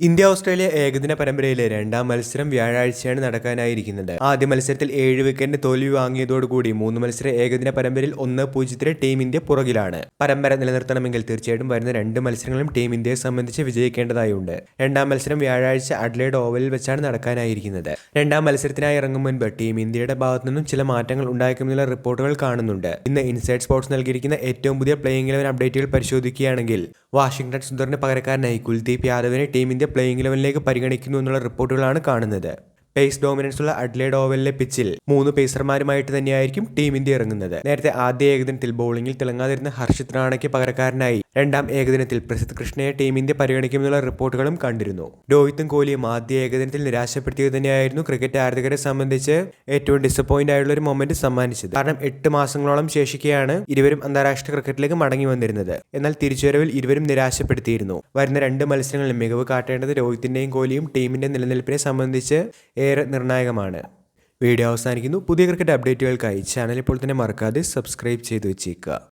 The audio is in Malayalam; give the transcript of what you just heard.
ഇന്ത്യ ഓസ്ട്രേലിയ ഏകദിന പരമ്പരയിലെ രണ്ടാം മത്സരം വ്യാഴാഴ്ചയാണ് നടക്കാനായിരിക്കുന്നത്. ആദ്യ മത്സരത്തിൽ 7 വിക്കറ്റിന് തോൽവി വാങ്ങിയതോടുകൂടി 3 മത്സര ഏകദിന പരമ്പരയിൽ 1-0 ടീം ഇന്ത്യ പുറകിലാണ്. പരമ്പര നിലനിർത്തണമെങ്കിൽ തീർച്ചയായിട്ടും വരുന്ന 2 മത്സരങ്ങളും ടീം ഇന്ത്യയെ സംബന്ധിച്ച് വിജയിക്കേണ്ടതായുണ്ട്. രണ്ടാം മത്സരം വ്യാഴാഴ്ച അഡ്ലേഡ് ഓവലിൽ വെച്ചാണ് നടക്കാനായിരിക്കുന്നത്. രണ്ടാം മത്സരത്തിനായി ഇറങ്ങും മുൻപ് ടീം ഇന്ത്യയുടെ ഭാഗത്തു നിന്നും ചില മാറ്റങ്ങൾ ഉണ്ടായേക്കുമെന്നുള്ള റിപ്പോർട്ടുകൾ കാണുന്നുണ്ട്. ഇന്ന് ഇൻസൈഡ് സ്പോർട്സ് നൽകിയിരിക്കുന്ന ഏറ്റവും പുതിയ പ്ലേയിങ് 11 അപ്ഡേറ്റുകൾ പരിശോധിക്കുകയാണെങ്കിൽ വാഷിംഗ്ടൺ സുന്ദറിന് പകരക്കാരനായി കുൽദീപ് യാദവിനെ ടീം ഇന്ത്യ പ്ലേയിങ് 11ലേക്ക് പരിഗണിക്കുന്നു എന്നുള്ള റിപ്പോർട്ടുകളാണ് കാണുന്നത്. പേസ് ഡോമിനൻസ് ഉള്ള അഡ്ലേഡ് ഓവലിലെ പിച്ചിൽ 3 പേസർമാരുമായിട്ട് തന്നെയായിരിക്കും ടീം ഇന്ത്യ ഇറങ്ങുന്നത്. നേരത്തെ ആദ്യ ഏകദിനത്തിൽ ബൌളിംഗിൽ തിളങ്ങാതിരുന്ന ഹർഷിത് റാണയ്ക്ക് പകരക്കാരനായി രണ്ടാം ഏകദിനത്തിൽ പ്രസിദ്ധ് കൃഷ്ണയെ ടീം ഇന്ത്യ പരിഗണിക്കുമെന്നുള്ള റിപ്പോർട്ടുകളും കണ്ടിരുന്നു. രോഹിത്തും കോഹ്ലിയും ആദ്യ ഏകദിനത്തിൽ നിരാശപ്പെടുത്തിയത് തന്നെയായിരുന്നു ക്രിക്കറ്റ് ആരാധകരെ സംബന്ധിച്ച് ഏറ്റവും ഡിസപ്പോയിന്റ് ആയിട്ടുള്ള ഒരു മൊമെന്റ് സമ്മാനിച്ചത്. കാരണം 8 മാസങ്ങളോളം ശേഷിക്കെയാണ് ഇരുവരും അന്താരാഷ്ട്ര ക്രിക്കറ്റിലേക്ക് മടങ്ങി വന്നിരുന്നത്. എന്നാൽ തിരിച്ചുവരവിൽ ഇരുവരും നിരാശപ്പെടുത്തിയിരുന്നു. വരുന്ന 2 മത്സരങ്ങളിൽ മികവ് കാട്ടേണ്ടത് രോഹിത്തിന്റെയും കോഹ്ലിയും ടീമിന്റെ നിലനിൽപ്പിനെ സംബന്ധിച്ച് ഏറെ നിർണായകമാണ്. വീഡിയോ അവസാനിക്കുന്നു. പുതിയ ക്രിക്കറ്റ് അപ്ഡേറ്റുകൾക്കായി ചാനൽ ഇപ്പോൾ തന്നെ മറക്കാതെ സബ്സ്ക്രൈബ് ചെയ്ത് വെച്ചേക്കുക.